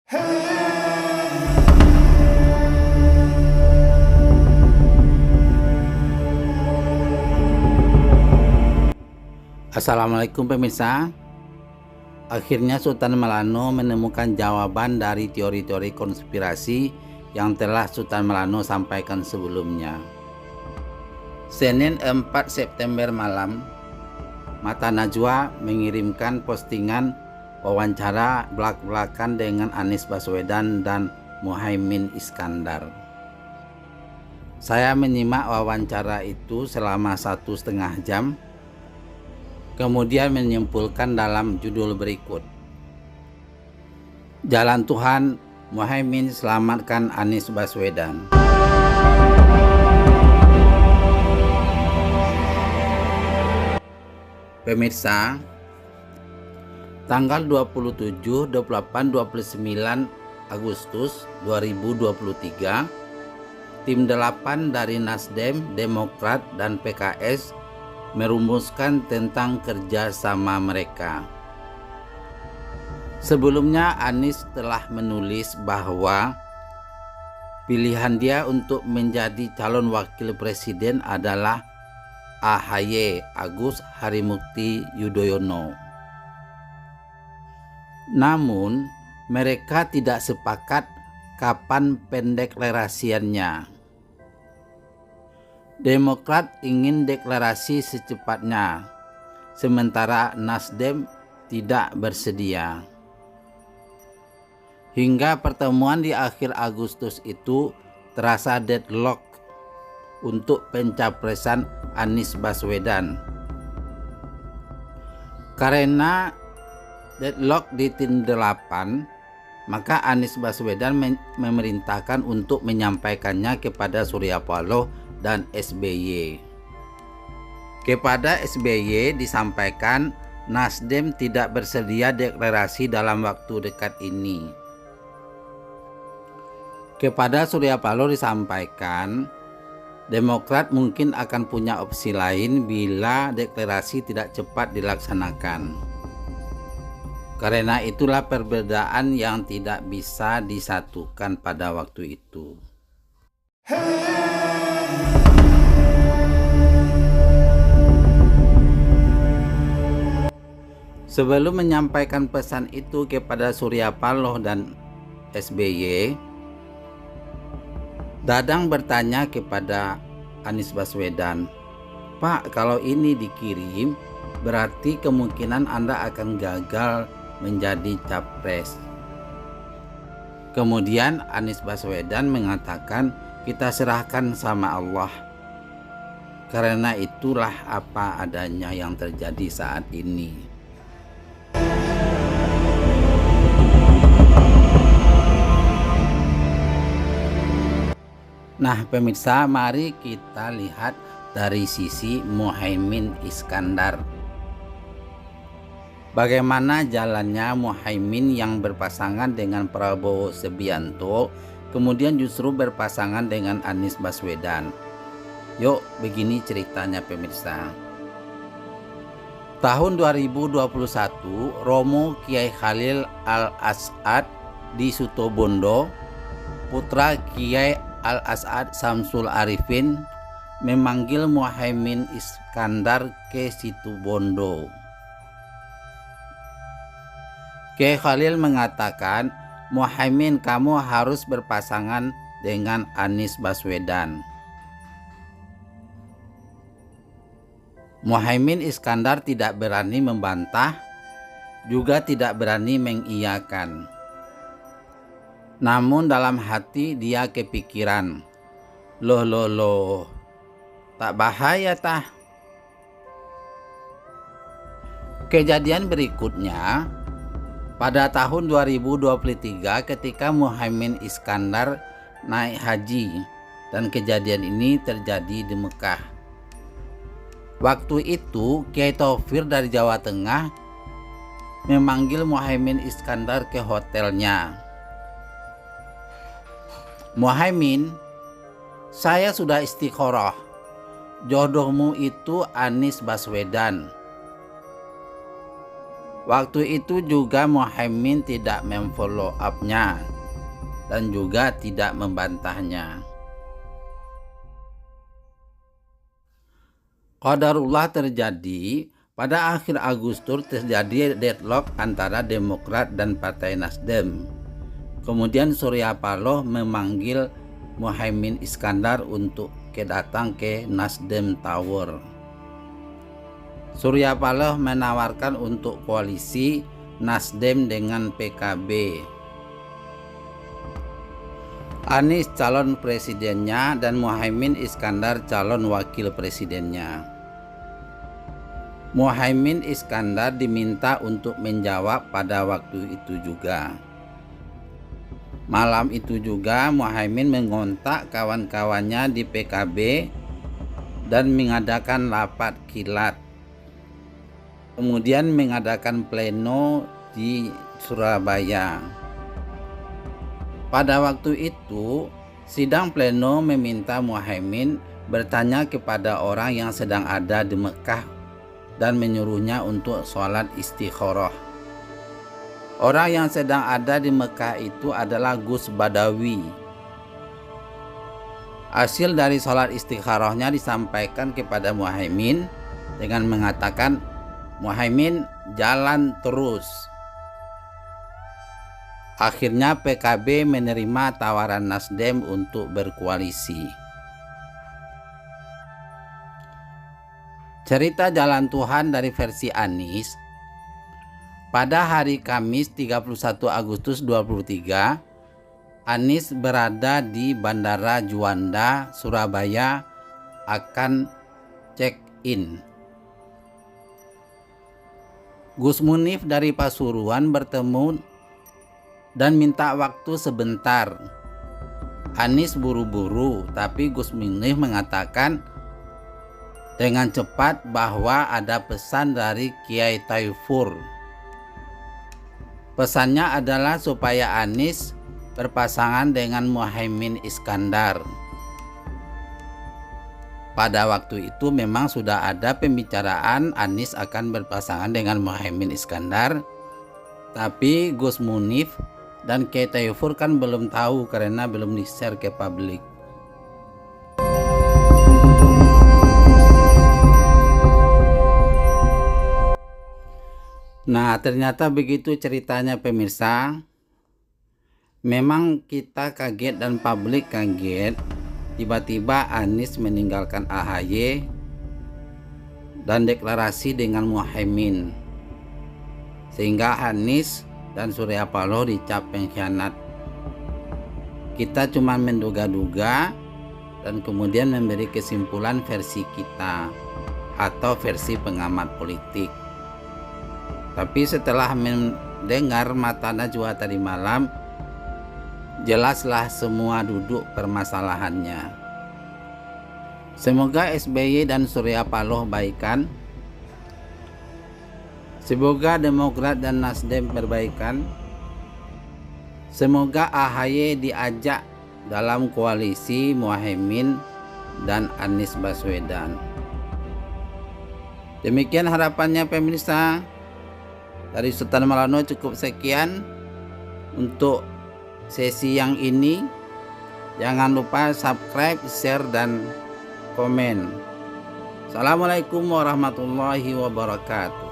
Assalamualaikum pemirsa. Akhirnya Sultan Melano menemukan jawaban dari teori-teori konspirasi yang telah Sultan Melano sampaikan sebelumnya. Senin 4 September malam, Mata Najwa mengirimkan postingan wawancara belak-belakan dengan Anies Baswedan dan Muhaimin Iskandar. Saya menyimak wawancara itu selama 1,5 jam. Kemudian menyimpulkan dalam judul berikut. Jalan Tuhan, Muhaimin selamatkan Anies Baswedan. Pemirsa, tanggal 27, 28, 29 Agustus 2023, tim 8 dari Nasdem, Demokrat, dan PKS merumuskan tentang kerjasama mereka. Sebelumnya Anies telah menulis bahwa pilihan dia untuk menjadi calon wakil presiden adalah AHY Agus Harimurti Yudhoyono. Namun mereka tidak sepakat kapan pendeklarasiannya. Demokrat ingin deklarasi secepatnya, sementara Nasdem tidak bersedia. Hingga pertemuan di akhir Agustus itu terasa deadlock untuk pencapresan Anies Baswedan. Karena deadlock di tim 8, maka Anies Baswedan memerintahkan untuk menyampaikannya kepada Surya Paloh dan SBY. Kepada SBY disampaikan Nasdem tidak bersedia deklarasi dalam waktu dekat ini. Kepada Surya Paloh disampaikan Demokrat mungkin akan punya opsi lain bila deklarasi tidak cepat dilaksanakan. Karena itulah perbedaan yang tidak bisa disatukan pada waktu itu. Sebelum menyampaikan pesan itu kepada Surya Paloh dan SBY, Dadang bertanya kepada Anies Baswedan, "Pak, kalau ini dikirim, berarti kemungkinan Anda akan gagal menjadi capres." Kemudian Anies Baswedan mengatakan, "Kita serahkan sama Allah. Karena itulah apa adanya yang terjadi saat ini." Nah pemirsa, mari kita lihat dari sisi Muhaimin Iskandar. Bagaimana jalannya Muhaimin yang berpasangan dengan Prabowo Subianto, kemudian justru berpasangan dengan Anies Baswedan. Yuk, begini ceritanya pemirsa. Tahun 2021, Romo Kiai Khalil Al-As'ad di Situbondo, putra Kiai Al-As'ad Samsul Arifin, memanggil Muhaimin Iskandar ke Situbondo. Kiai Khalil mengatakan, "Muhaimin, kamu harus berpasangan dengan Anies Baswedan." Muhaimin Iskandar tidak berani membantah, juga tidak berani mengiyakan. Namun dalam hati dia kepikiran, loh, tak bahaya tah. Kejadian berikutnya, pada tahun 2023 ketika Muhaimin Iskandar naik haji, dan kejadian ini terjadi di Mekah. Waktu itu Kiai Taufir dari Jawa Tengah memanggil Muhaimin Iskandar ke hotelnya. "Muhaimin, saya sudah istikharah. Jodohmu itu Anies Baswedan. Waktu itu juga Muhaimin tidak memfollow up-nya dan juga tidak membantahnya. Qadarullah terjadi pada akhir Agustus, terjadi deadlock antara Demokrat dan Partai Nasdem. Kemudian Surya Paloh memanggil Muhaimin Iskandar untuk datang ke Nasdem Tower. Surya Paloh menawarkan untuk koalisi Nasdem dengan PKB. Anies calon presidennya dan Muhaimin Iskandar calon wakil presidennya. Muhaimin Iskandar diminta untuk menjawab pada waktu itu juga. Malam itu juga Muhaimin mengontak kawan-kawannya di PKB dan mengadakan rapat kilat. Kemudian mengadakan pleno di Surabaya. Pada waktu itu, sidang pleno meminta Muhaimin bertanya kepada orang yang sedang ada di Mekah dan menyuruhnya untuk sholat istikharah. Orang yang sedang ada di Mekah itu adalah Gus Badawi. Hasil dari sholat istikharahnya disampaikan kepada Muhaimin dengan mengatakan, "Muhaimin, jalan terus." Akhirnya PKB menerima tawaran Nasdem untuk berkoalisi. Cerita jalan Tuhan dari versi Anies. Pada hari Kamis 31 Agustus 2023, Anies berada di Bandara Juanda, Surabaya akan check-in. Gus Munif dari Pasuruan bertemu dan minta waktu sebentar. Anies buru-buru, tapi Gus Munif mengatakan dengan cepat bahwa ada pesan dari Kiai Taifur. Pesannya adalah supaya Anies berpasangan dengan Muhaimin Iskandar. Pada waktu itu memang sudah ada pembicaraan Anies akan berpasangan dengan Muhaimin Iskandar, tapi Gus Munif dan Kiai Taifur kan belum tahu karena belum di-share ke publik. Nah, ternyata begitu ceritanya pemirsa. Memang kita kaget dan publik kaget. Tiba-tiba Anies meninggalkan AHY dan deklarasi dengan Muhaimin. Sehingga Anies dan Surya Paloh dicap pengkhianat. Kita cuma menduga-duga dan kemudian memberi kesimpulan versi kita atau versi pengamat politik. Tapi setelah mendengar Mata Najwa tadi malam, jelaslah semua duduk permasalahannya. Semoga SBY dan Surya Paloh baikan. Semoga Demokrat dan Nasdem perbaikan. Semoga AHY diajak dalam koalisi Muhaimin dan Anies Baswedan. Demikian harapannya pemirsa. Dari Sultan Maulana cukup sekian untuk sesi yang ini. Jangan lupa subscribe, share, dan komen. Assalamualaikum warahmatullahi wabarakatuh.